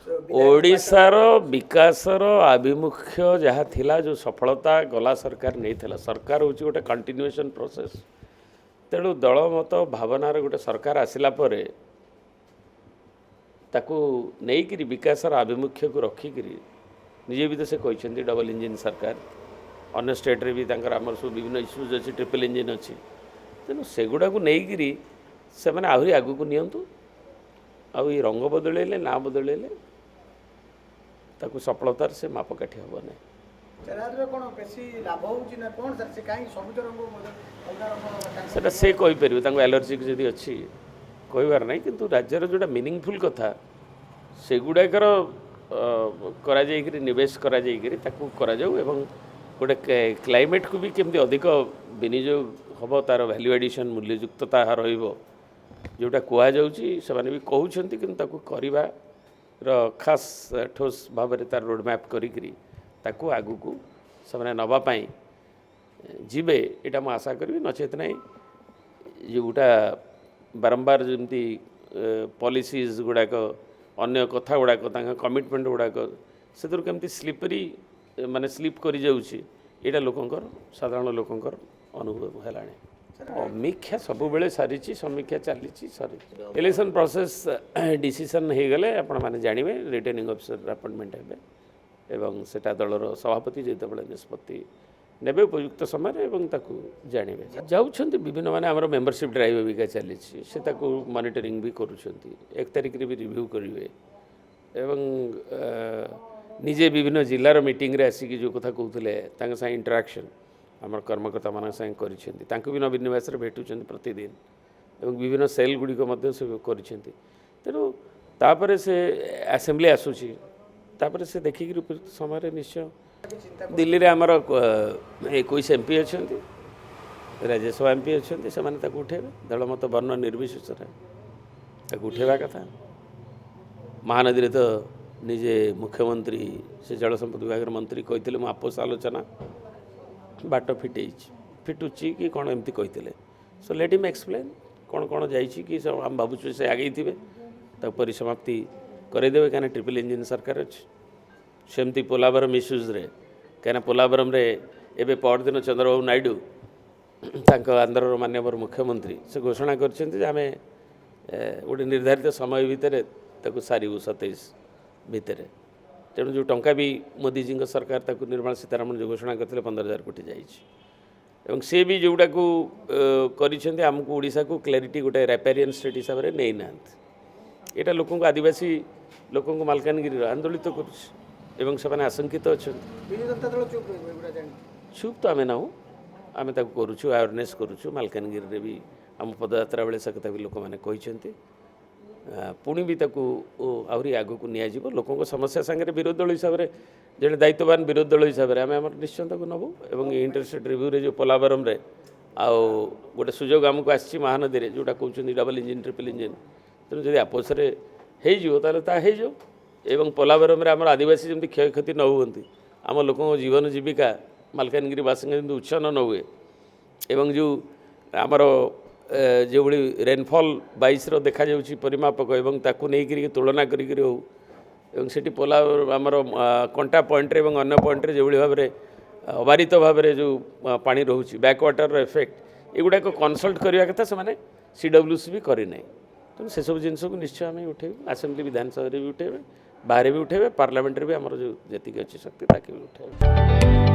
ओडिशार विकासर आभिमुख्य जहाँ थिला जो सफलता गला सरकार नहीं थिला सरकार हूँ गोटे कंटिन्यूएशन प्रोसेस तेणु दल मत भावनार गोटे सरकार आसिला परे ताकू नहीं विकासर आभिमुख्य को रखिकी निजे भी तो से कहते डबल इंजिन सरकार अन्य स्टेट रे भी आमर सब विभिन्न इश्यूज अच्छी ट्रिपल इंजिन अच्छी तेणु सेगुड़ा को नहीं से मैंने आहरी आगू को नियंतु आउ ये रंग बदलैले ना बदलैले ताकू सफलतार से मापकाठी हम ना सेटा से कहीपर एलर्जी जदि अच्छी कहबार ना कि राज्यर जोटा मीनिंगफुल कथा सेगुड़ाकर नवेश गोटे क्लाइमेट को भी केमती अधिक विनियोग हम तार वैल्यू एडिशन मूल्ययुक्तता रोटा कहुच्छी से भी कहते कि खास ठोस भाव में तार रोडमैप करी आगू को से नापाई जीवे यहाँ मुझे आशा करी नचेत ना जोटा बारंबार जमी पॉलिसीज गुड़ाक अन्य कथा गुड़ाक कमिटमेंट गुड़ाक से केमती स्लीपरी माने स्लीप करी जाउछि एटा लोकंकर साधारण लोकंकर अनुभव हेलाणी समीक्षा सब बेले सारी समीक्षा चली सारी इलेक्शन प्रोसेस डिसीजन हो गले आपण माने जानिबे रिटर्निंग ऑफिसर अपॉइंटमेंट हेबे एवं सेटा दलर सभापति जेते बेले निष्पत्ति नेबे उपयुक्त समय एवं ताकू जानिबे जाउछंती विभिन्न माने हमर मेंबरशिप ड्राइव भी चली से ताकू मॉनिटरिंग भी करूछंती 1 तारिख रे भी रिव्यू करिवे एवं निजे विभिन्न जिलार मीटिंग रे आसिक जो कथा कहते साथ इंटराक्शन आम कर्मकर्ता मान साथ भी नवीन निवास भेटुंट प्रतिदिन एवं विभिन्न सेल गुड़िक तेणु तापर से आसेम्बली आसूची तापर से देखिक उपयुक्त समय निश्चय दिल्ली रे आमर 21 एमपी अच्छा राज्यसभा एमपी अच्छा से उठेबे दल मत वर्ण निर्विशेष उठेबा कथा महानदी तो निजे मुख्यमंत्री से जल संपद विभाग मंत्री कहते मु आपोष आलोचना बाट फिटुची कि कौन एमती कहते सो लेट हिम एक्सप्लेन कौन कौन जाइए कि आम भावुँ से आगे थे परिसमाप्ति करदेवे कहीं ट्रिपल इंजिन सरकार अच्छे सेमती पोलावरम इश्यूज रे कहीं पोलावरम रे एबे परदिन चंद्रबाबू नायडू आंध्र माननीय मुख्यमंत्री से घोषणा कर आम गोटे निर्धारित समय भितर सारू 27 भितर तेणु जो टंका भी मोदी जी सरकार ताकू निर्मला सीतारमण जो घोषणा करते 15,000 कोटी जाइए सी भी जोटा को आमको ओडिशा को क्लैरिटी गोटे रैपेरियन स्टेट हिसाब से नहीं ना यहाँ लोक आदिवासी लोक मालकानगिरी आंदोलित कर आशंकित अच्छा चुप तो आम ना आम करुचु अवेयरनेस करुचु मालकानगिरी भी आम पदयात्रा बेले से कथा भी लोक मैंने कहते पुणी भी आहरी आग को नियाजिब लोकों समस्या सांगे विरोधी दल हिसाब से जड़े दायित्ववान विरोधी दल हिसाब से आम आम निश्चय नबू और इंटरेस्टेड रिव्यू रे जो पोलावरम रे आउ गोटे सुजोग आमको आसी महानदी में जोटा कहते डबल इंजिन ट्रिपल इंजिन तेणु जब आपोष हो एवं पोलावरम आम आदिवासी जमी क्षयक्षति न हुई आम लोकों जीवन जीविका मालकानगिरी बासिंदा जमी उत्सन न हुए एवं जो आमर जो भाई रेनफॉल 22 देखा जाऊँगी परिमापक एवं ताकू नहीं तुलना करी पोला आमर कंटा पॉइंट एवं अन्य पॉइंट जो भाव में अबारित भाव में जो पानी रोचे बैकवाटर इफेक्ट युवाक कनसल्ट करने कथा से CWC भी करना तेणु से सब जिन को निश्चय आम उठेबू आसेम्बली विधानसभा भी उठेबे बाहर भी उठेबे पार्लियामेंट भी आमर जो जी अच्छी शक्ति ताकि भी उठेबे।